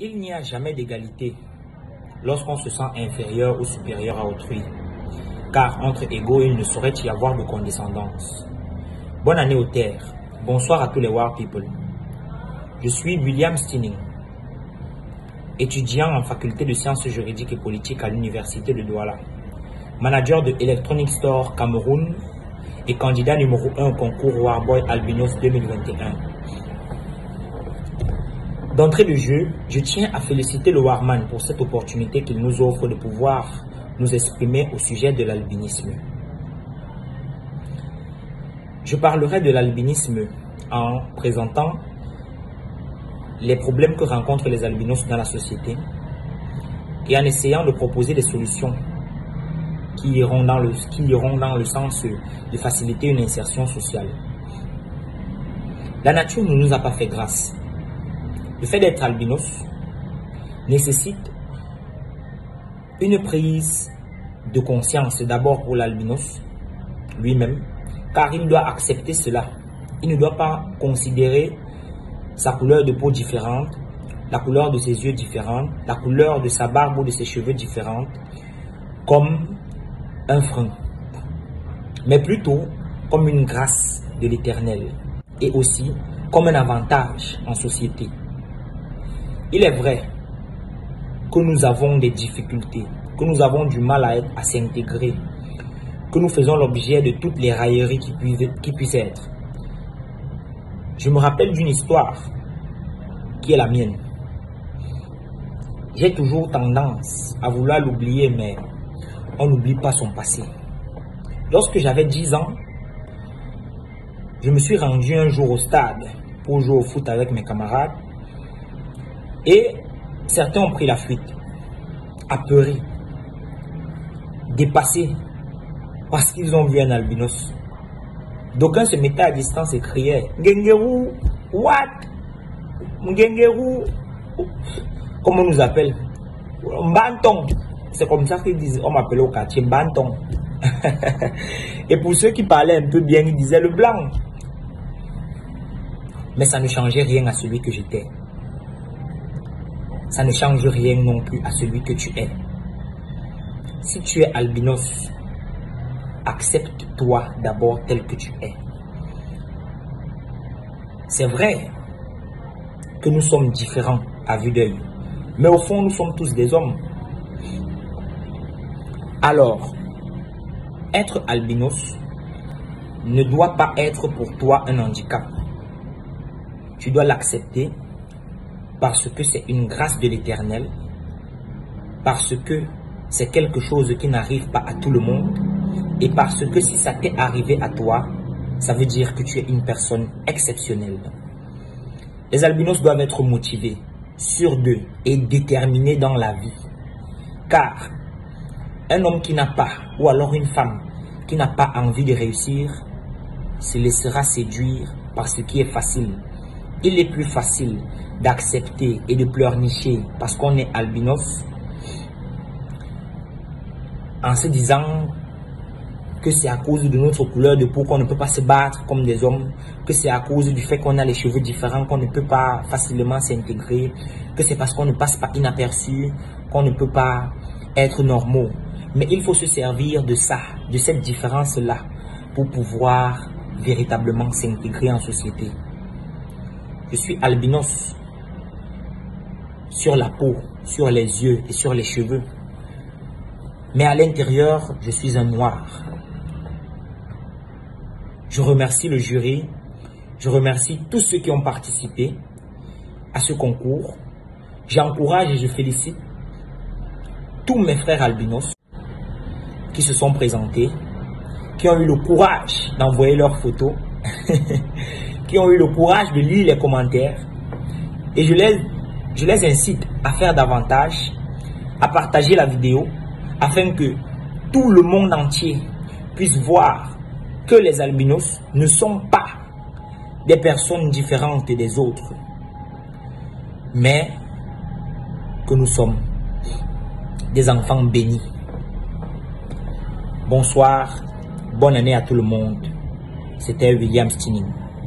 Il n'y a jamais d'égalité lorsqu'on se sent inférieur ou supérieur à autrui, car entre égaux, il ne saurait y avoir de condescendance. Bonne année aux terres. Bonsoir à tous les War People. Je suis William Stinning, étudiant en faculté de sciences juridiques et politiques à l'université de Douala, manager de Electronic Store Cameroun et candidat numéro 1 au concours Warboy Albinos 2021. D'entrée de jeu, je tiens à féliciter le Warman pour cette opportunité qu'il nous offre de pouvoir nous exprimer au sujet de l'albinisme. Je parlerai de l'albinisme en présentant les problèmes que rencontrent les albinos dans la société et en essayant de proposer des solutions qui iront dans le sens de faciliter une insertion sociale. La nature ne nous a pas fait grâce. Le fait d'être albinos nécessite une prise de conscience d'abord pour l'albinos lui-même, car il doit accepter cela. Il ne doit pas considérer sa couleur de peau différente, la couleur de ses yeux différente, la couleur de sa barbe ou de ses cheveux différente comme un frein, mais plutôt comme une grâce de l'Éternel et aussi comme un avantage en société. Il est vrai que nous avons des difficultés, que nous avons du mal à s'intégrer, que nous faisons l'objet de toutes les railleries qui puissent être. Je me rappelle d'une histoire qui est la mienne. J'ai toujours tendance à vouloir l'oublier, mais on n'oublie pas son passé. Lorsque j'avais 10 ans, je me suis rendu un jour au stade pour jouer au foot avec mes camarades et certains ont pris la fuite, apeurés, dépassés parce qu'ils ont vu un albinos. D'aucuns se mettaient à distance et criaient « Ngengeru, what? Ngengeru ?» Comme on nous appelle « Mbanton ». C'est comme ça qu'ils disent, on m'appelait au quartier Mbanton. Et pour ceux qui parlaient un peu bien, ils disaient le blanc. Mais ça ne changeait rien à celui que j'étais. Ça ne change rien non plus à celui que tu es. Si tu es albinos, accepte-toi d'abord tel que tu es. C'est vrai que nous sommes différents à vue d'œil, mais au fond, nous sommes tous des hommes. Alors, être albinos ne doit pas être pour toi un handicap. Tu dois l'accepter parce que c'est une grâce de l'Éternel, parce que c'est quelque chose qui n'arrive pas à tout le monde, et parce que si ça t'est arrivé à toi, ça veut dire que tu es une personne exceptionnelle. Les albinos doivent être motivés, sûrs d'eux et déterminés dans la vie. Car un homme qui n'a pas, ou alors une femme qui n'a pas envie de réussir, se laissera séduire par ce qui est facile. Il est plus facile d'accepter et de pleurnicher parce qu'on est albinos en se disant que c'est à cause de notre couleur de peau qu'on ne peut pas se battre comme des hommes, que c'est à cause du fait qu'on a les cheveux différents qu'on ne peut pas facilement s'intégrer, que c'est parce qu'on ne passe pas inaperçu qu'on ne peut pas être normaux. Mais il faut se servir de ça, de cette différence-là, pour pouvoir véritablement s'intégrer en société. Je suis albinos sur la peau, sur les yeux et sur les cheveux. Mais à l'intérieur, je suis un noir. Je remercie le jury, je remercie tous ceux qui ont participé à ce concours. J'encourage et je félicite tous mes frères albinos qui se sont présentés, qui ont eu le courage d'envoyer leurs photos, qui ont eu le courage de lire les commentaires. Et je les incite à faire davantage, à partager la vidéo, afin que tout le monde entier puisse voir que les albinos ne sont pas des personnes différentes des autres, mais que nous sommes des enfants bénis. Bonsoir, bonne année à tout le monde. C'était William Stinning.